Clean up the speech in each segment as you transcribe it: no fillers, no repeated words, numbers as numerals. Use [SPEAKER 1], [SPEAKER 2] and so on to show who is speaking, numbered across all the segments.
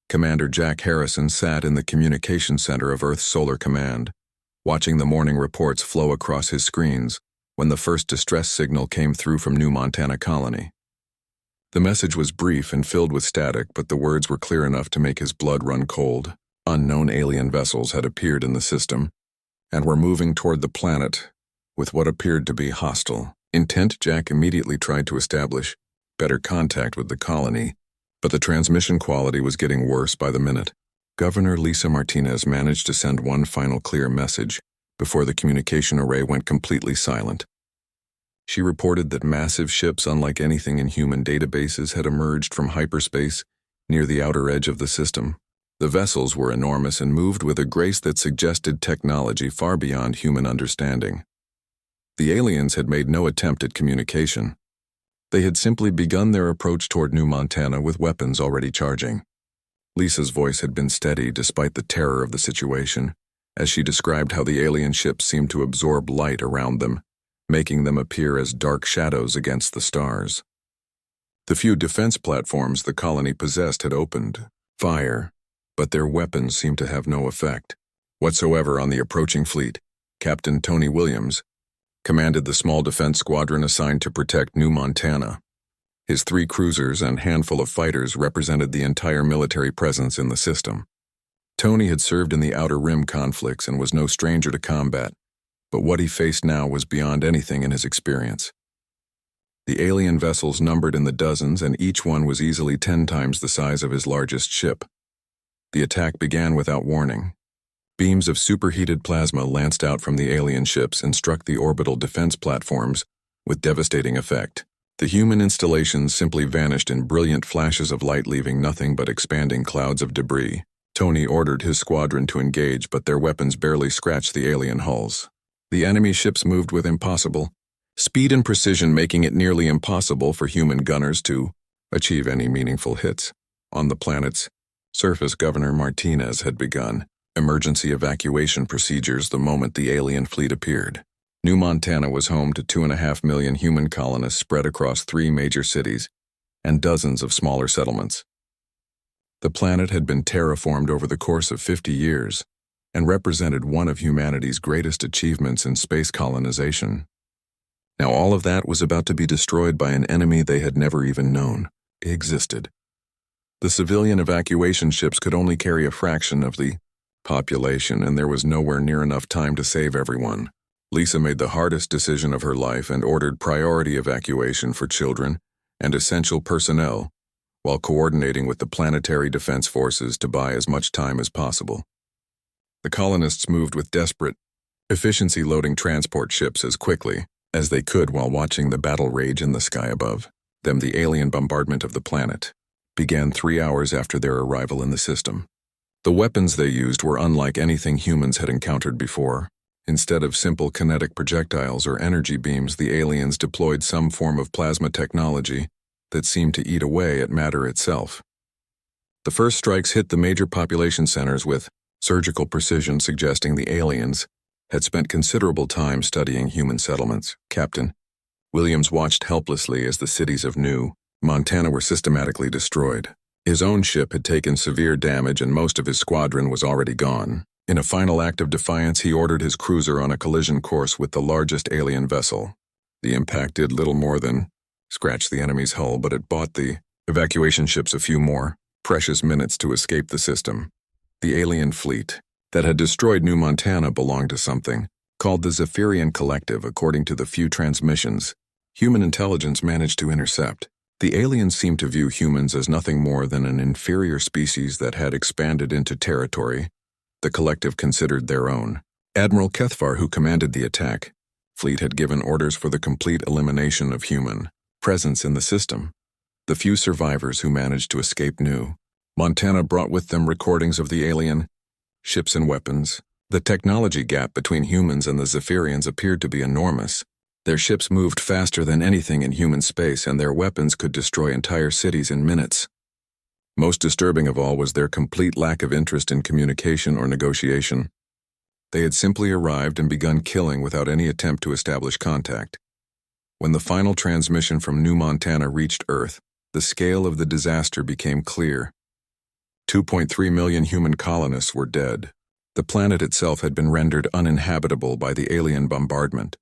[SPEAKER 1] Commander Jack Harrison sat in the communication center of Earth's Solar Command, watching the morning reports flow across his screens when the first distress signal came through from New Montana Colony. The message was brief and filled with static, but the words were clear enough to make his blood run cold. Unknown alien vessels had appeared in the system and were moving toward the planet with what appeared to be hostile intent. Jack immediately tried to establish better contact with the colony, but the transmission quality was getting worse by the minute. Governor Lisa Martinez managed to send one final clear message before the communication array went completely silent. She reported that massive ships unlike anything in human databases had emerged from hyperspace near the outer edge of the system. The vessels were enormous and moved with a grace that suggested technology far beyond human understanding. The aliens had made no attempt at communication. They had simply begun their approach toward New Montana with weapons already charging. Lisa's voice had been steady despite the terror of the situation, as she described how the alien ships seemed to absorb light around them, making them appear as dark shadows against the stars. The few defense platforms the colony possessed had opened fire, but their weapons seemed to have no effect whatsoever on the approaching fleet. Captain Tony Williams commanded the small defense squadron assigned to protect New Montana. His 3 cruisers and handful of fighters represented the entire military presence in the system. Tony had served in the Outer Rim conflicts and was no stranger to combat, but what he faced now was beyond anything in his experience. The alien vessels numbered in the dozens, and each one was easily 10 times the size of his largest ship. The attack began without warning. Beams of superheated plasma lanced out from the alien ships and struck the orbital defense platforms with devastating effect. The human installations simply vanished in brilliant flashes of light, leaving nothing but expanding clouds of debris. Tony ordered his squadron to engage, but their weapons barely scratched the alien hulls. The enemy ships moved with impossible speed and precision, making it nearly impossible for human gunners to achieve any meaningful hits. On the planet's surface, Governor Martinez had begun emergency evacuation procedures the moment the alien fleet appeared. New Montana was home to 2.5 million human colonists spread across 3 major cities and dozens of smaller settlements. The planet had been terraformed over the course of 50 years and represented one of humanity's greatest achievements in space colonization. Now all of that was about to be destroyed by an enemy they had never even known existed. The civilian evacuation ships could only carry a fraction of the population, and there was nowhere near enough time to save everyone. Lisa made the hardest decision of her life and ordered priority evacuation for children and essential personnel, while coordinating with the planetary defense forces to buy as much time as possible. The colonists moved with desperate efficiency, loading transport ships as quickly as they could while watching the battle rage in the sky above them. The alien bombardment of the planet began 3 hours after their arrival in the system. The weapons they used were unlike anything humans had encountered before. Instead of simple kinetic projectiles or energy beams, the aliens deployed some form of plasma technology that seemed to eat away at matter itself. The first strikes hit the major population centers with surgical precision, suggesting the aliens had spent considerable time studying human settlements. Captain Williams watched helplessly as the cities of New Montana were systematically destroyed. His own ship had taken severe damage and most of his squadron was already gone. In a final act of defiance, he ordered his cruiser on a collision course with the largest alien vessel. The impact did little more than scratch the enemy's hull, but it bought the evacuation ships a few more precious minutes to escape the system. The alien fleet that had destroyed New Montana belonged to something called the Zephyrian Collective. According to the few transmissions human intelligence managed to intercept, the aliens seemed to view humans as nothing more than an inferior species that had expanded into territory the collective considered their own. Admiral Kethvar, who commanded the attack fleet, had given orders for the complete elimination of human presence in the system. The few survivors who managed to escape New Montana brought with them recordings of the alien ships and weapons. The technology gap between humans and the Zephyrians appeared to be enormous. Their ships moved faster than anything in human space, and their weapons could destroy entire cities in minutes. Most disturbing of all was their complete lack of interest in communication or negotiation. They had simply arrived and begun killing without any attempt to establish contact. When the final transmission from New Montana reached Earth, the scale of the disaster became clear. 2.3 million human colonists were dead. The planet itself had been rendered uninhabitable by the alien bombardment.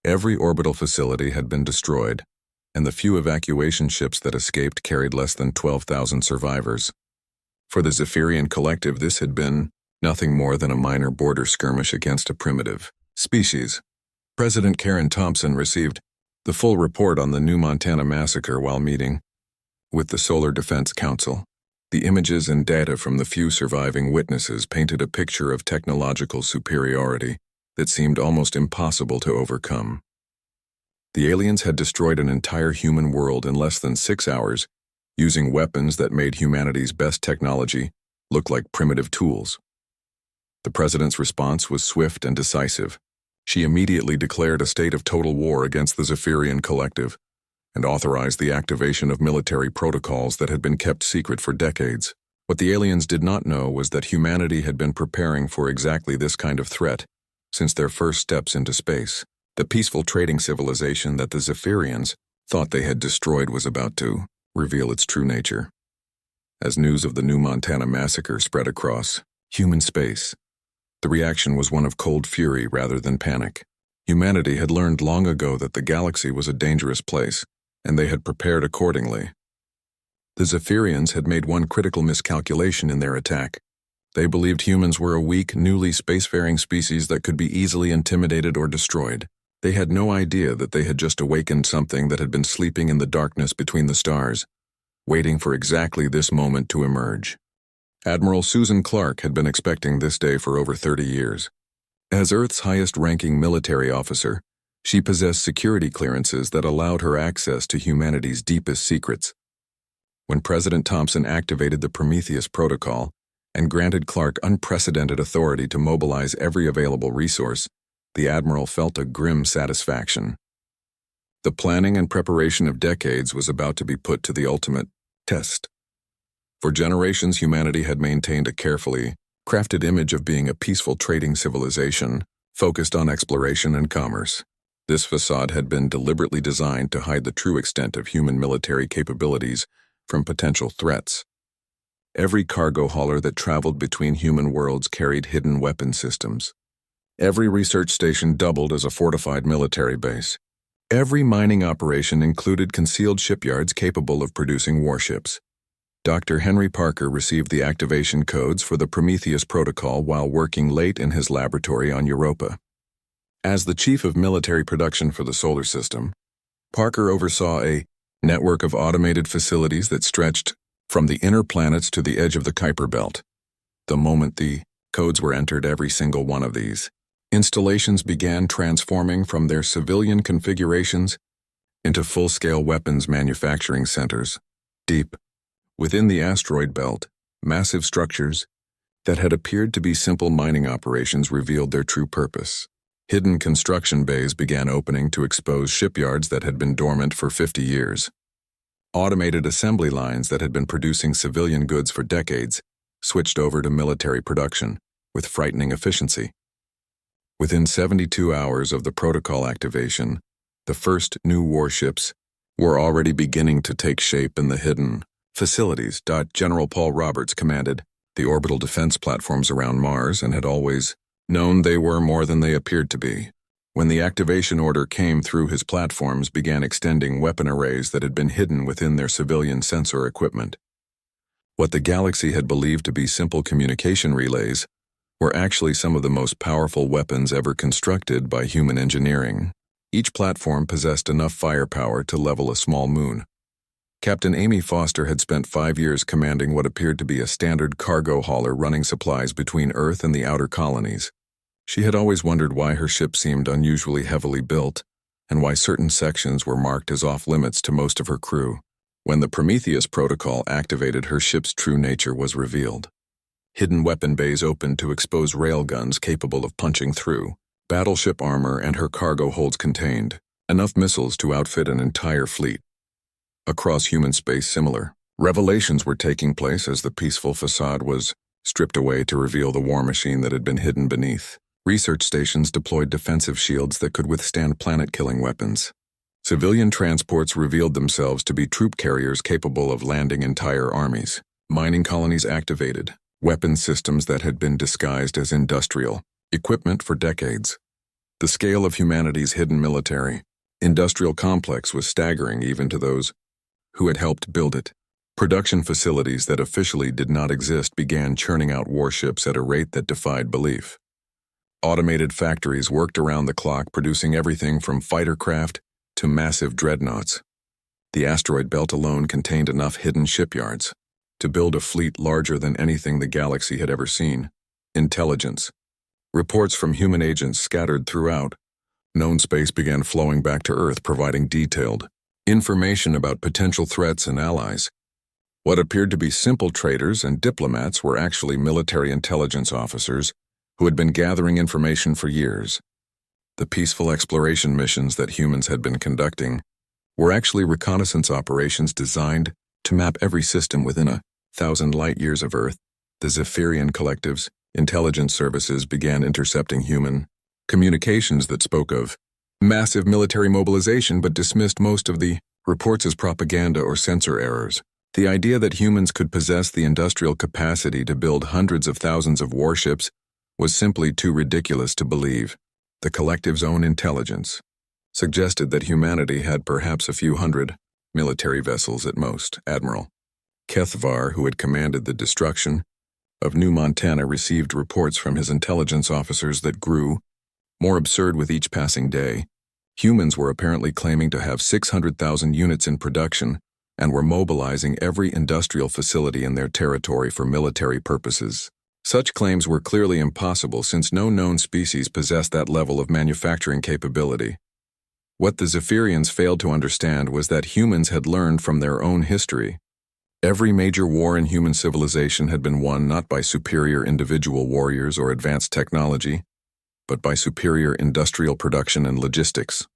[SPEAKER 1] Every orbital facility had been destroyed, and the few evacuation ships that escaped carried less than 12,000 survivors. For the Zephyrian collective, this had been nothing more than a minor border skirmish against a primitive species. President Karen Thompson received the full report on the New Montana massacre while meeting with the Solar Defense Council. The images and data from the few surviving witnesses painted a picture of technological superiority that seemed almost impossible to overcome. The aliens had destroyed an entire human world in less than 6 hours, using weapons that made humanity's best technology look like primitive tools. The president's response was swift and decisive. She immediately declared a state of total war against the Zephyrian collective and authorized the activation of military protocols that had been kept secret for decades. What the aliens did not know was that humanity had been preparing for exactly this kind of threat since their first steps into space. The peaceful trading civilization that the Zephyrians thought they had destroyed was about to reveal its true nature. As news of the New Montana massacre spread across human space, the reaction was one of cold fury rather than panic. Humanity had learned long ago that the galaxy was a dangerous place, and they had prepared accordingly. The Zephyrians had made one critical miscalculation in their attack. They believed humans were a weak, newly spacefaring species that could be easily intimidated or destroyed. They had no idea that they had just awakened something that had been sleeping in the darkness between the stars, waiting for exactly this moment to emerge. Admiral Susan Clark had been expecting this day for over 30 years. As Earth's highest-ranking military officer, she possessed security clearances that allowed her access to humanity's deepest secrets. When President Thompson activated the Prometheus Protocol and granted Clark unprecedented authority to mobilize every available resource, the Admiral felt a grim satisfaction. The planning and preparation of decades was about to be put to the ultimate test. For generations, humanity had maintained a carefully crafted image of being a peaceful trading civilization focused on exploration and commerce. This facade had been deliberately designed to hide the true extent of human military capabilities from potential threats. Every cargo hauler that traveled between human worlds carried hidden weapon systems. Every research station doubled as a fortified military base. Every mining operation included concealed shipyards capable of producing warships. Dr. Henry Parker received the activation codes for the Prometheus Protocol while working late in his laboratory on Europa. As the chief of military production for the solar system, Parker oversaw a network of automated facilities that stretched from the inner planets to the edge of the Kuiper Belt. The moment the codes were entered, every single one of these installations began transforming from their civilian configurations into full-scale weapons manufacturing centers. Deep within the asteroid belt, massive structures that had appeared to be simple mining operations revealed their true purpose. Hidden construction bays began opening to expose shipyards that had been dormant for 50 years. Automated assembly lines that had been producing civilian goods for decades switched over to military production with frightening efficiency. Within 72 hours of the protocol activation, the first new warships were already beginning to take shape in the hidden facilities. General Paul Roberts commanded the orbital defense platforms around Mars and had always known they were more than they appeared to be. When the activation order came through, his platforms began extending weapon arrays that had been hidden within their civilian sensor equipment. What the galaxy had believed to be simple communication relays were actually some of the most powerful weapons ever constructed by human engineering. Each platform possessed enough firepower to level a small moon. Captain Amy Foster had spent 5 years commanding what appeared to be a standard cargo hauler running supplies between Earth and the outer colonies. She had always wondered why her ship seemed unusually heavily built, and why certain sections were marked as off-limits to most of her crew. When the Prometheus Protocol activated, her ship's true nature was revealed. Hidden weapon bays opened to expose railguns capable of punching through battleship armor, and her cargo holds contained enough missiles to outfit an entire fleet. Across human space, similar revelations were taking place as the peaceful facade was stripped away to reveal the war machine that had been hidden beneath. Research stations deployed defensive shields that could withstand planet-killing weapons. Civilian transports revealed themselves to be troop carriers capable of landing entire armies. Mining colonies activated, weapon systems that had been disguised as industrial equipment for decades. The scale of humanity's hidden military, industrial complex was staggering even to those who had helped build it. Production facilities that officially did not exist began churning out warships at a rate that defied belief. Automated factories worked around the clock, producing everything from fighter craft to massive dreadnoughts. The asteroid belt alone contained enough hidden shipyards to build a fleet larger than anything the galaxy had ever seen. Intelligence. Reports from human agents scattered throughout. Known space began flowing back to Earth, providing detailed information about potential threats and allies. What appeared to be simple traders and diplomats were actually military intelligence officers who had been gathering information for years. The peaceful exploration missions that humans had been conducting were actually reconnaissance operations designed to map every system within 1,000 light-years of Earth. The Zephyrian collective's intelligence services began intercepting human communications that spoke of massive military mobilization but dismissed most of the reports as propaganda or censor errors. The idea that humans could possess the industrial capacity to build hundreds of thousands of warships was simply too ridiculous to believe. The collective's own intelligence suggested that humanity had perhaps a few hundred military vessels at most. Admiral Kethvar, who had commanded the destruction of New Montana, received reports from his intelligence officers that grew more absurd with each passing day. Humans were apparently claiming to have 600,000 units in production and were mobilizing every industrial facility in their territory for military purposes. Such claims were clearly impossible since no known species possessed that level of manufacturing capability. What the Zephyrians failed to understand was that humans had learned from their own history. Every major war in human civilization had been won not by superior individual warriors or advanced technology, but by superior industrial production and logistics.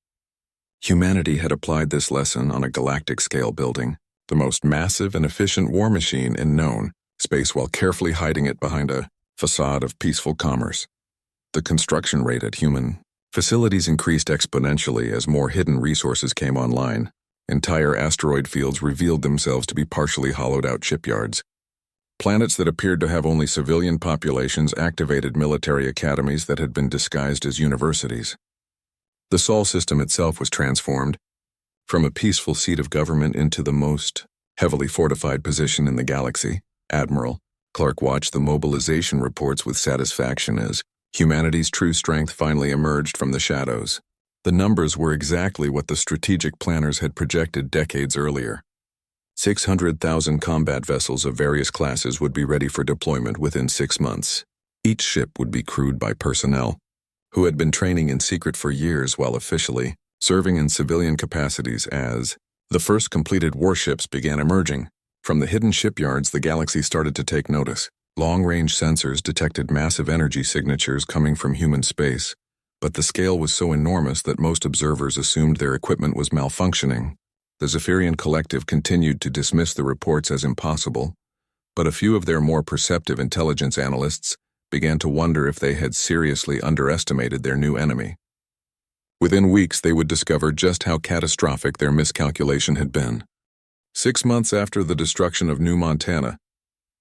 [SPEAKER 1] Humanity had applied this lesson on a galactic scale, building the most massive and efficient war machine in known space while carefully hiding it behind a facade of peaceful commerce. The construction rate at human facilities increased exponentially as more hidden resources came online. Entire asteroid fields revealed themselves to be partially hollowed-out shipyards. Planets that appeared to have only civilian populations activated military academies that had been disguised as universities. The Sol system itself was transformed from a peaceful seat of government into the most heavily fortified position in the galaxy. Admiral Clark watched the mobilization reports with satisfaction as humanity's true strength finally emerged from the shadows. The numbers were exactly what the strategic planners had projected decades earlier. 600,000 combat vessels of various classes would be ready for deployment within 6 months. Each ship would be crewed by personnel who had been training in secret for years while officially serving in civilian capacities. As the first completed warships began emerging from the hidden shipyards, the galaxy started to take notice. Long-range sensors detected massive energy signatures coming from human space, but the scale was so enormous that most observers assumed their equipment was malfunctioning. The Zephyrian collective continued to dismiss the reports as impossible, but a few of their more perceptive intelligence analysts began to wonder if they had seriously underestimated their new enemy. Within weeks, they would discover just how catastrophic their miscalculation had been. 6 months after the destruction of New Montana,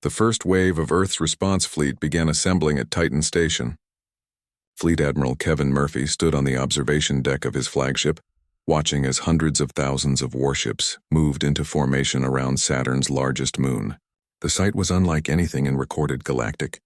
[SPEAKER 1] the first wave of Earth's response fleet began assembling at Titan Station. Fleet Admiral Kevin Murphy stood on the observation deck of his flagship, watching as hundreds of thousands of warships moved into formation around Saturn's largest moon. The sight was unlike anything in recorded galactic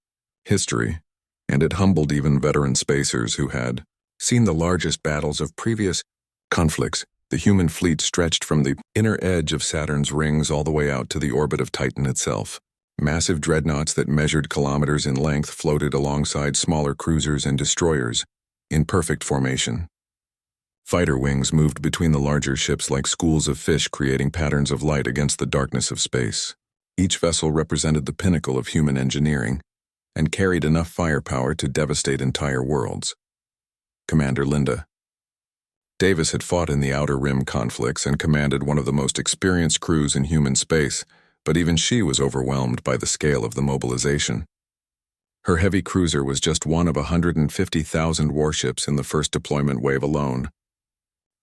[SPEAKER 1] history, and it humbled even veteran spacers who had seen the largest battles of previous conflicts. The human fleet stretched from the inner edge of Saturn's rings all the way out to the orbit of Titan itself. Massive dreadnoughts that measured kilometers in length floated alongside smaller cruisers and destroyers in perfect formation. Fighter wings moved between the larger ships like schools of fish, creating patterns of light against the darkness of space. Each vessel represented the pinnacle of human engineering and carried enough firepower to devastate entire worlds. Commander Linda Davis had fought in the Outer Rim conflicts and commanded one of the most experienced crews in human space, but even she was overwhelmed by the scale of the mobilization. Her heavy cruiser was just one of 150,000 warships in the first deployment wave alone.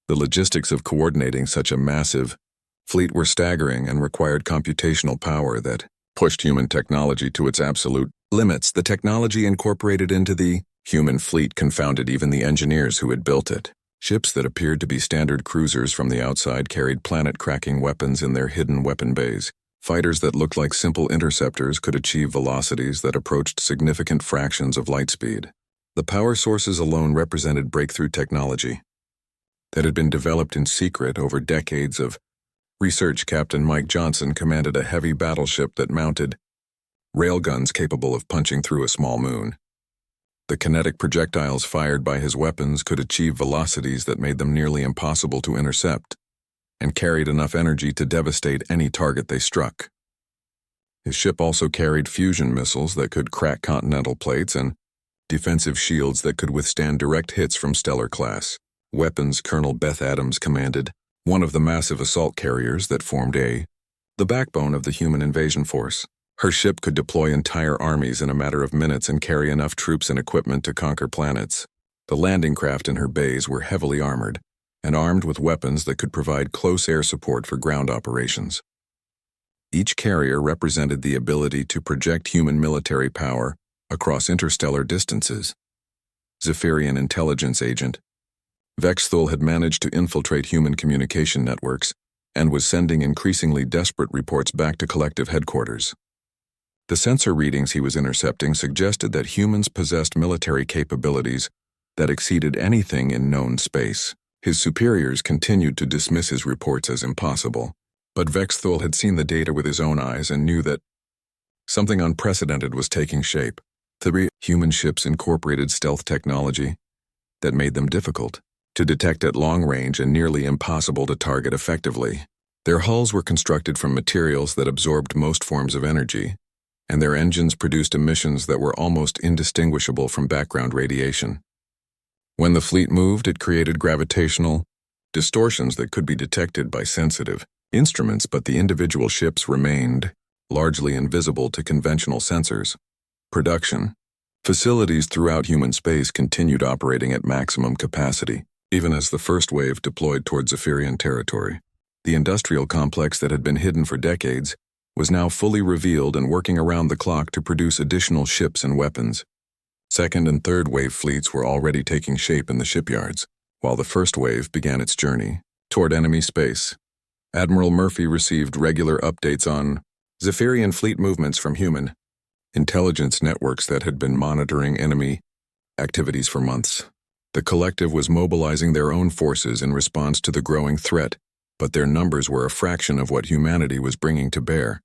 [SPEAKER 1] The logistics of coordinating such a massive fleet were staggering and required computational power that pushed human technology to its absolute limits. The technology incorporated into the human fleet confounded even the engineers who had built it. Ships that appeared to be standard cruisers from the outside carried planet-cracking weapons in their hidden weapon bays. Fighters that looked like simple interceptors could achieve velocities that approached significant fractions of light speed. The power sources alone represented breakthrough technology that had been developed in secret over decades of research. Captain Mike Johnson commanded a heavy battleship that mounted railguns capable of punching through a small moon. The kinetic projectiles fired by his weapons could achieve velocities that made them nearly impossible to intercept, and carried enough energy to devastate any target they struck. His ship also carried fusion missiles that could crack continental plates and defensive shields that could withstand direct hits from Stellar-class weapons. Colonel Beth Adams commanded one of the massive assault carriers that formed the backbone of the human invasion force. Her ship could deploy entire armies in a matter of minutes and carry enough troops and equipment to conquer planets. The landing craft in her bays were heavily armored and armed with weapons that could provide close air support for ground operations. Each carrier represented the ability to project human military power across interstellar distances. Zephyrian intelligence agent Vexthul had managed to infiltrate human communication networks and was sending increasingly desperate reports back to collective headquarters. The sensor readings he was intercepting suggested that humans possessed military capabilities that exceeded anything in known space. His superiors continued to dismiss his reports as impossible, but Vexthul had seen the data with his own eyes and knew that something unprecedented was taking shape. 3 human ships incorporated stealth technology that made them difficult to detect at long range and nearly impossible to target effectively. Their hulls were constructed from materials that absorbed most forms of energy, and their engines produced emissions that were almost indistinguishable from background radiation. When the fleet moved, it created gravitational distortions that could be detected by sensitive instruments, but the individual ships remained largely invisible to conventional sensors. Production facilities throughout human space continued operating at maximum capacity, even as the first wave deployed toward Zephyrian territory. The industrial complex that had been hidden for decades was now fully revealed and working around the clock to produce additional ships and weapons. Second and third wave fleets were already taking shape in the shipyards, while the first wave began its journey toward enemy space. Admiral Murphy received regular updates on Zephyrian fleet movements from human intelligence networks that had been monitoring enemy activities for months. The collective was mobilizing their own forces in response to the growing threat, but their numbers were a fraction of what humanity was bringing to bear.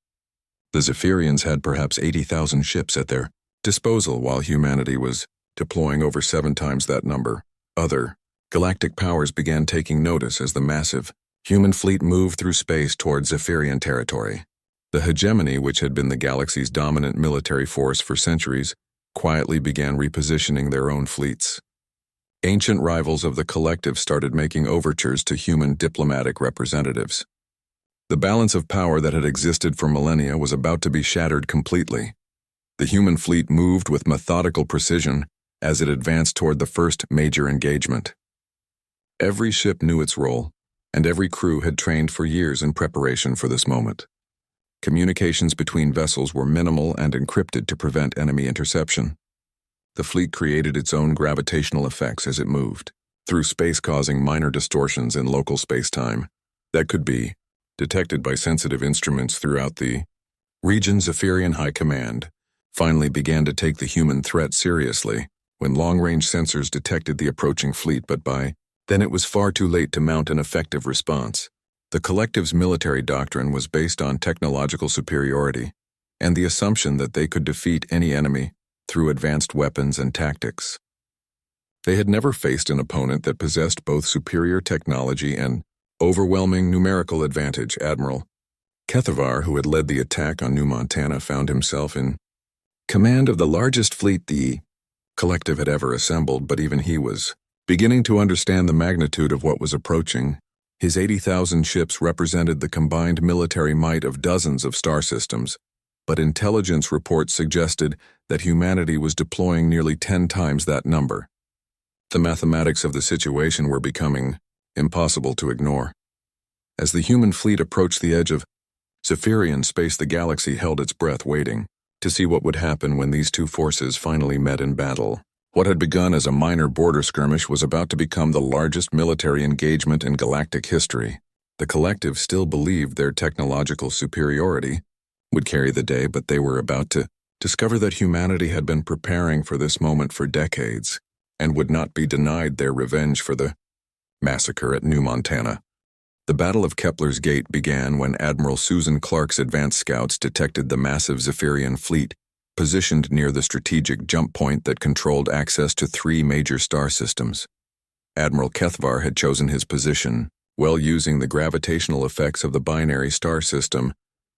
[SPEAKER 1] The Zephyrians had perhaps 80,000 ships at their disposal, while humanity was deploying over 7 times that number. Other galactic powers began taking notice as the massive human fleet moved through space toward Zephyrian territory. The hegemony, which had been the galaxy's dominant military force for centuries, quietly began repositioning their own fleets. Ancient rivals of the collective started making overtures to human diplomatic representatives. The balance of power that had existed for millennia was about to be shattered completely. The human fleet moved with methodical precision as it advanced toward the first major engagement. Every ship knew its role, and every crew had trained for years in preparation for this moment. Communications between vessels were minimal and encrypted to prevent enemy interception. The fleet created its own gravitational effects as it moved through space, causing minor distortions in local space-time that could be detected by sensitive instruments throughout the region. Zephyrian High Command finally began to take the human threat seriously when long-range sensors detected the approaching fleet, but by then it was far too late to mount an effective response. The collective's military doctrine was based on technological superiority and the assumption that they could defeat any enemy through advanced weapons and tactics. They had never faced an opponent that possessed both superior technology and overwhelming numerical advantage. Admiral Kethavar, who had led the attack on New Montana, found himself in command of the largest fleet the collective had ever assembled, but even he was beginning to understand the magnitude of what was approaching. His 80,000 ships represented the combined military might of dozens of star systems, but intelligence reports suggested that humanity was deploying nearly 10 times that number. The mathematics of the situation were becoming impossible to ignore. As the human fleet approached the edge of Zephyrian Space the galaxy held its breath waiting to see what would happen when these two forces finally met in battle. What had begun as a minor border skirmish was about to become the largest military engagement in galactic history. The collective still believed their technological superiority would carry the day, but they were about to discover that humanity had been preparing for this moment for decades and would not be denied their revenge for the massacre at New Montana. The Battle of Kepler's Gate began when Admiral Susan Clark's advance scouts detected the massive Zephyrian fleet positioned near the strategic jump point that controlled access to 3 major star systems. Admiral Kethvar had chosen his position, well using the gravitational effects of the binary star system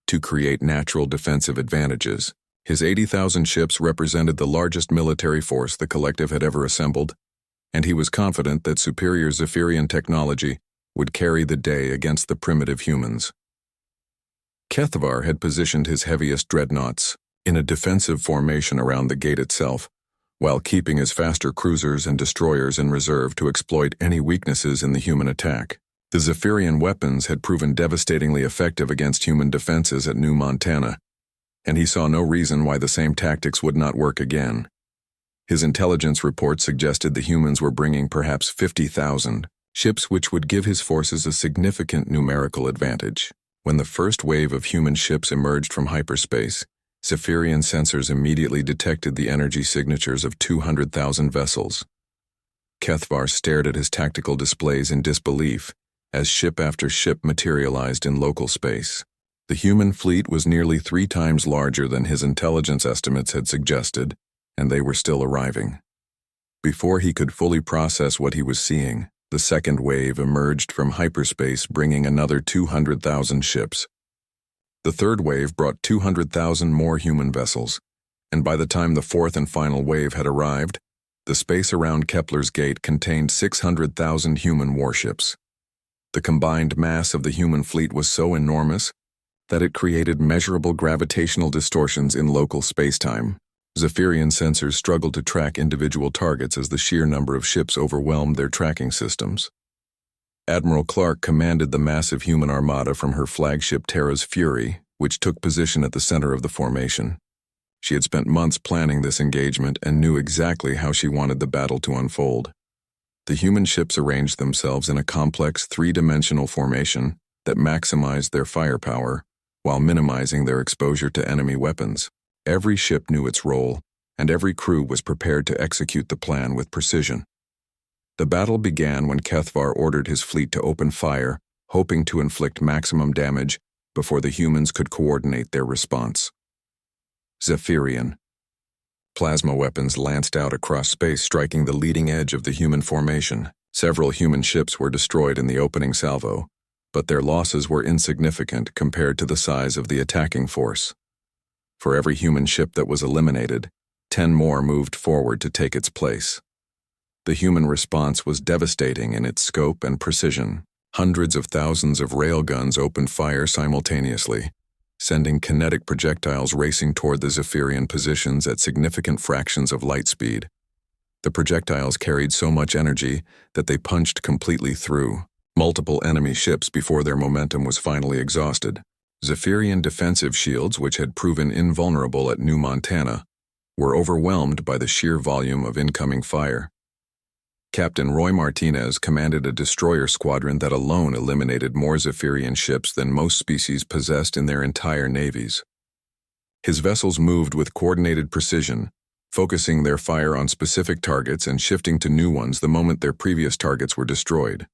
[SPEAKER 1] to create natural defensive advantages. His 80,000 ships represented the largest military force the collective had ever assembled, and he was confident that superior Zephyrian technology would carry the day against the primitive humans. Kethvar had positioned his heaviest dreadnoughts in a defensive formation around the gate itself, while keeping his faster cruisers and destroyers in reserve to exploit any weaknesses in the human attack. The Zephyrian weapons had proven devastatingly effective against human defenses at New Montana, and he saw no reason why the same tactics would not work again. His intelligence report suggested the humans were bringing perhaps 50,000 ships, which would give his forces a significant numerical advantage. When the first wave of human ships emerged from hyperspace, Zephyrian sensors immediately detected the energy signatures of 200,000 vessels. Kethvar stared at his tactical displays in disbelief as ship after ship materialized in local space. The human fleet was nearly 3 times larger than his intelligence estimates had suggested, and they were still arriving. Before he could fully process what he was seeing, the second wave emerged from hyperspace, bringing another 200,000 ships. The third wave brought 200,000 more human vessels, and by the time the fourth and final wave had arrived, the space around Kepler's Gate contained 600,000 human warships. The combined mass of the human fleet was so enormous that it created measurable gravitational distortions in local spacetime. Zephyrian sensors struggled to track individual targets as the sheer number of ships overwhelmed their tracking systems. Admiral Clark commanded the massive human armada from her flagship Terra's Fury, which took position at the center of the formation. She had spent months planning this engagement and knew exactly how she wanted the battle to unfold. The human ships arranged themselves in a complex 3-dimensional formation that maximized their firepower while minimizing their exposure to enemy weapons. Every ship knew its role, and every crew was prepared to execute the plan with precision. The battle began when Kethvar ordered his fleet to open fire, hoping to inflict maximum damage before the humans could coordinate their response. Zephyrian. Plasma weapons lanced out across space, striking the leading edge of the human formation. Several human ships were destroyed in the opening salvo, but their losses were insignificant compared to the size of the attacking force. For every human ship that was eliminated, 10 more moved forward to take its place. The human response was devastating in its scope and precision. Hundreds of thousands of railguns opened fire simultaneously, sending kinetic projectiles racing toward the Zephyrian positions at significant fractions of light speed. The projectiles carried so much energy that they punched completely through multiple enemy ships before their momentum was finally exhausted. Zephyrian defensive shields, which had proven invulnerable at New Montana, were overwhelmed by the sheer volume of incoming fire. Captain Roy Martinez commanded a destroyer squadron that alone eliminated more Zephyrian ships than most species possessed in their entire navies. His vessels moved with coordinated precision, focusing their fire on specific targets and shifting to new ones the moment their previous targets were destroyed.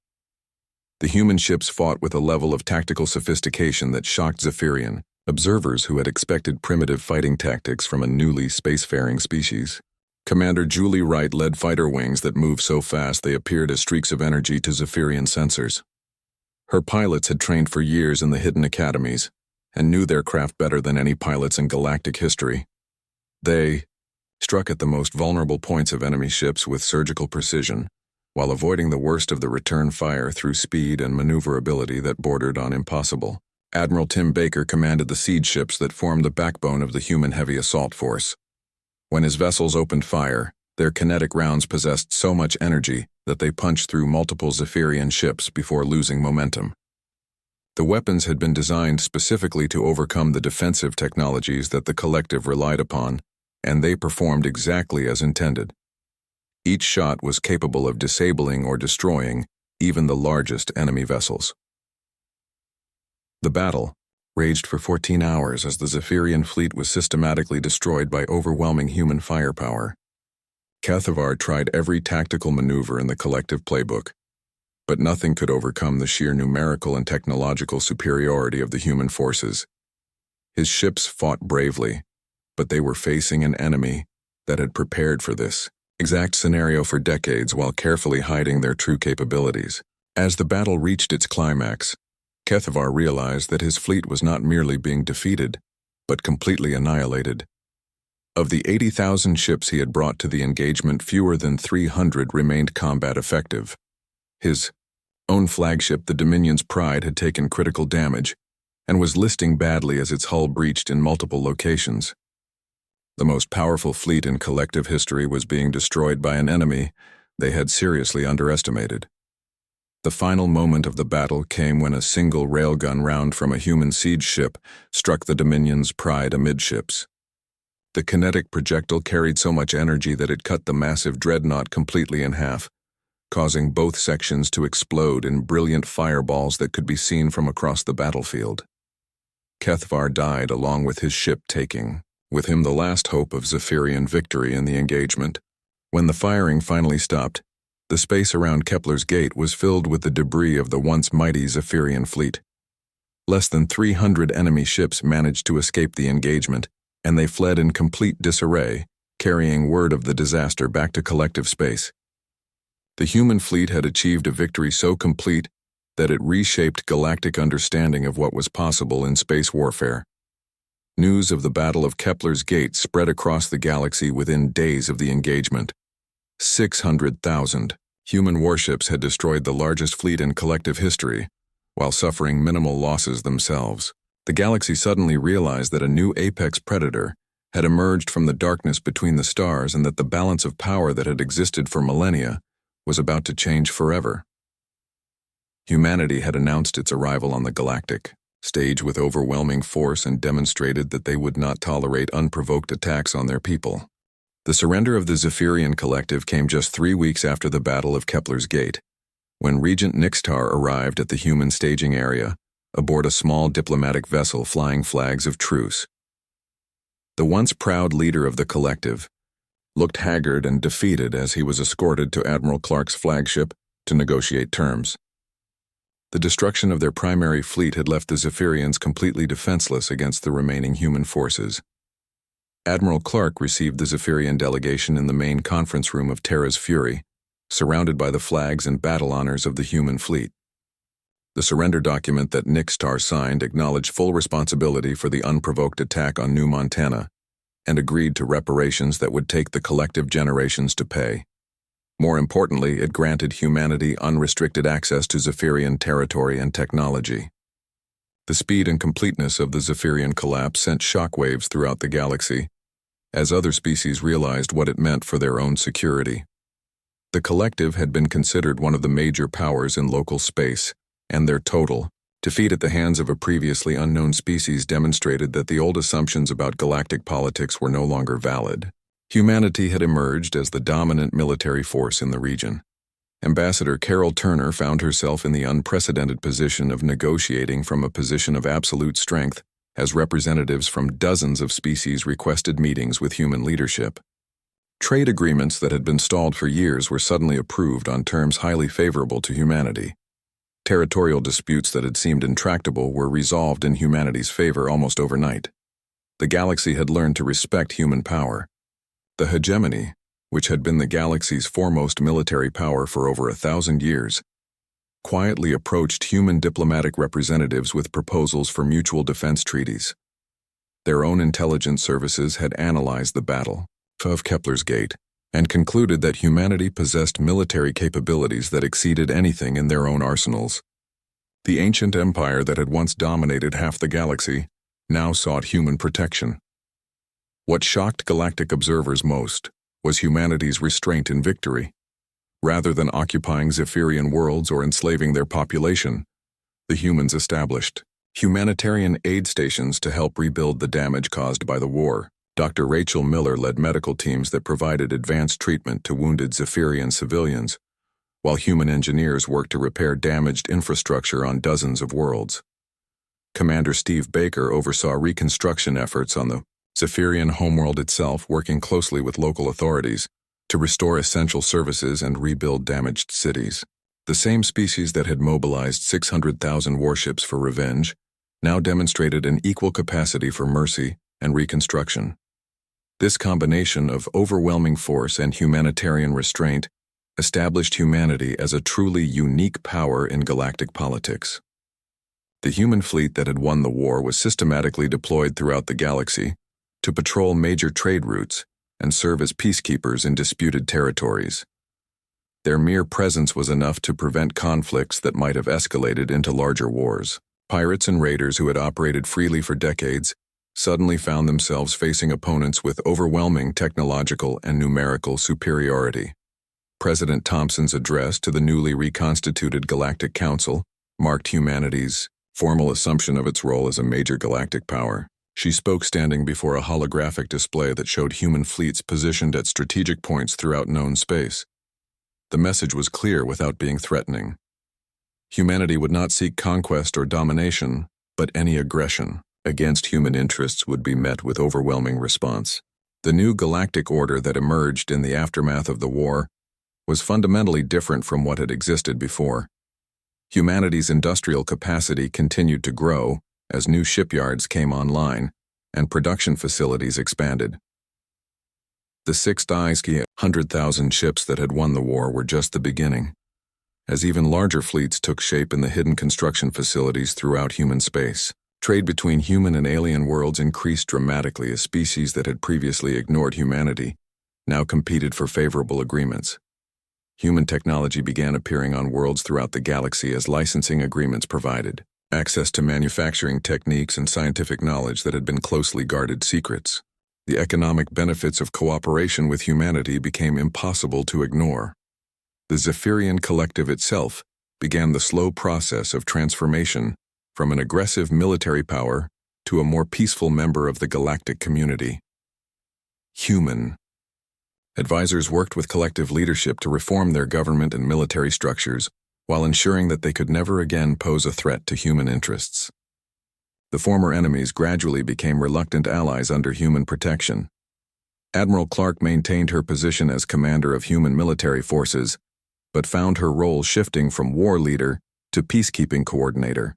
[SPEAKER 1] The human ships fought with a level of tactical sophistication that shocked Zephyrian observers who had expected primitive fighting tactics from a newly spacefaring species. Commander Julie Wright led fighter wings that moved so fast they appeared as streaks of energy to Zephyrian sensors. Her pilots had trained for years in the hidden academies and knew their craft better than any pilots in galactic history. They struck at the most vulnerable points of enemy ships with surgical precision, while avoiding the worst of the return fire through speed and maneuverability that bordered on impossible. Admiral Tim Baker commanded the siege ships that formed the backbone of the human heavy assault force. When his vessels opened fire, their kinetic rounds possessed so much energy that they punched through multiple Zephyrian ships before losing momentum. The weapons had been designed specifically to overcome the defensive technologies that the collective relied upon, and they performed exactly as intended. Each shot was capable of disabling or destroying even the largest enemy vessels. The battle raged for 14 hours as the Zephyrian fleet was systematically destroyed by overwhelming human firepower. HFY tried every tactical maneuver in the collective playbook, but nothing could overcome the sheer numerical and technological superiority of the human forces. His ships fought bravely, but they were facing an enemy that had prepared for this exact scenario for decades while carefully hiding their true capabilities. As the battle reached its climax, HFY realized that his fleet was not merely being defeated, but completely annihilated. Of the 80,000 ships he had brought to the engagement, fewer than 300 remained combat effective. His own flagship, the Dominion's Pride, had taken critical damage and was listing badly as its hull breached in multiple locations. The most powerful fleet in collective history was being destroyed by an enemy they had seriously underestimated. The final moment of the battle came when a single railgun round from a human siege ship struck the Dominion's Pride amidships. The kinetic projectile carried so much energy that it cut the massive dreadnought completely in half, causing both sections to explode in brilliant fireballs that could be seen from across the battlefield. HFY died along with his ship, taking with him the last hope of Zephyrian victory in the engagement. When the firing finally stopped, the space around Kepler's Gate was filled with the debris of the once mighty Zephyrian fleet. Less than 300 enemy ships managed to escape the engagement, and they fled in complete disarray, carrying word of the disaster back to collective space. The human fleet had achieved a victory so complete that it reshaped galactic understanding of what was possible in space warfare. News of the Battle of Kepler's Gate spread across the galaxy within days of the engagement. 600,000 human warships had destroyed the largest fleet in collective history, while suffering minimal losses themselves. The galaxy suddenly realized that a new apex predator had emerged from the darkness between the stars, and that the balance of power that had existed for millennia was about to change forever. Humanity had announced its arrival on the galactic stage with overwhelming force and demonstrated that they would not tolerate unprovoked attacks on their people. The surrender of the Zephyrian collective came just 3 weeks after the Battle of Kepler's Gate, when Regent Nixtar arrived at the human staging area, aboard a small diplomatic vessel flying flags of truce. The once proud leader of the collective looked haggard and defeated as he was escorted to Admiral Clark's flagship to negotiate terms. The destruction of their primary fleet had left the Zephyrians completely defenseless against the remaining human forces. Admiral Clark received the Zephyrian delegation in the main conference room of Terra's Fury, surrounded by the flags and battle honors of the human fleet. The surrender document that Nixtar signed acknowledged full responsibility for the unprovoked attack on New Montana, and agreed to reparations that would take the collective generations to pay. More importantly, it granted humanity unrestricted access to Zephyrian territory and technology. The speed and completeness of the Zephyrian collapse sent shockwaves throughout the galaxy, as other species realized what it meant for their own security. The collective had been considered one of the major powers in local space, and their total defeat at the hands of a previously unknown species demonstrated that the old assumptions about galactic politics were no longer valid. Humanity had emerged as the dominant military force in the region. Ambassador Carol Turner found herself in the unprecedented position of negotiating from a position of absolute strength as representatives from dozens of species requested meetings with human leadership. Trade agreements that had been stalled for years were suddenly approved on terms highly favorable to humanity. Territorial disputes that had seemed intractable were resolved in humanity's favor almost overnight. The galaxy had learned to respect human power. The hegemony, which had been the galaxy's foremost military power for over 1,000 years, quietly approached human diplomatic representatives with proposals for mutual defense treaties. Their own intelligence services had analyzed the Battle of Kepler's Gate and concluded that humanity possessed military capabilities that exceeded anything in their own arsenals. The ancient empire that had once dominated half the galaxy now sought human protection. What shocked galactic observers most was humanity's restraint in victory. Rather than occupying Zephyrian worlds or enslaving their population, The humans established humanitarian aid stations to help rebuild the damage caused by the war. Dr. Rachel Miller led medical teams that provided advanced treatment to wounded Zephyrian civilians, while human engineers worked to repair damaged infrastructure on dozens of worlds. Commander Steve Baker oversaw reconstruction efforts on the Zephyrian homeworld itself, working closely with local authorities to restore essential services and rebuild damaged cities. The same species that had mobilized 600,000 warships for revenge now demonstrated an equal capacity for mercy and reconstruction. This combination of overwhelming force and humanitarian restraint established humanity as a truly unique power in galactic politics. The human fleet that had won the war was systematically deployed throughout the galaxy to patrol major trade routes and serve as peacekeepers in disputed territories. Their mere presence was enough to prevent conflicts that might have escalated into larger wars. Pirates and raiders who had operated freely for decades suddenly found themselves facing opponents with overwhelming technological and numerical superiority. President Thompson's address to the newly reconstituted Galactic Council marked humanity's formal assumption of its role as a major galactic power. She spoke standing before a holographic display that showed human fleets positioned at strategic points throughout known space. The message was clear without being threatening. Humanity would not seek conquest or domination, but any aggression against human interests would be met with overwhelming response. The new galactic order that emerged in the aftermath of the war was fundamentally different from what had existed before. Humanity's industrial capacity continued to grow as new shipyards came online and production facilities expanded. The 100,000 ships that had won the war were just the beginning, as even larger fleets took shape in the hidden construction facilities throughout human space. Trade between human and alien worlds increased dramatically as species that had previously ignored humanity now competed for favorable agreements. Human technology began appearing on worlds throughout the galaxy as licensing agreements provided access to manufacturing techniques and scientific knowledge that had been closely guarded secrets. The economic benefits of cooperation with humanity became impossible to ignore. The Zephyrian collective itself began the slow process of transformation from an aggressive military power to a more peaceful member of the galactic community. Human. Advisors worked with collective leadership to reform their government and military structures while ensuring that they could never again pose a threat to human interests. The former enemies gradually became reluctant allies under human protection. Admiral Clark maintained her position as commander of human military forces, but found her role shifting from war leader to peacekeeping coordinator.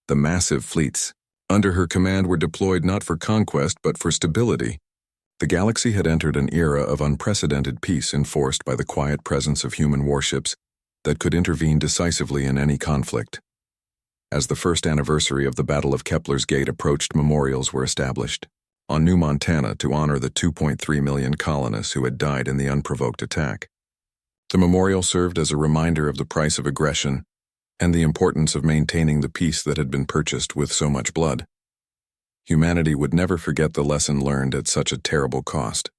[SPEAKER 1] The massive fleets under her command were deployed not for conquest but for stability. The galaxy had entered an era of unprecedented peace enforced by the quiet presence of human warships that could intervene decisively in any conflict. As the first anniversary of the Battle of Kepler's Gate approached, memorials were established on New Montana to honor the 2.3 million colonists who had died in the unprovoked attack. The memorial served as a reminder of the price of aggression and the importance of maintaining the peace that had been purchased with so much blood. Humanity would never forget the lesson learned at such a terrible cost.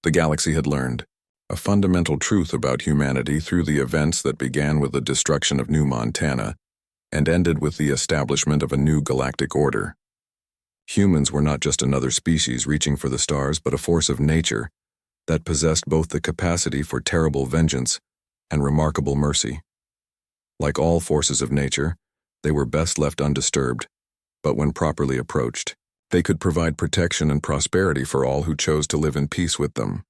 [SPEAKER 1] The galaxy had learned a fundamental truth about humanity through the events that began with the destruction of New Montana and ended with the establishment of a new galactic order. Humans were not just another species reaching for the stars, but a force of nature that possessed both the capacity for terrible vengeance and remarkable mercy. Like all forces of nature, they were best left undisturbed, but when properly approached, they could provide protection and prosperity for all who chose to live in peace with them.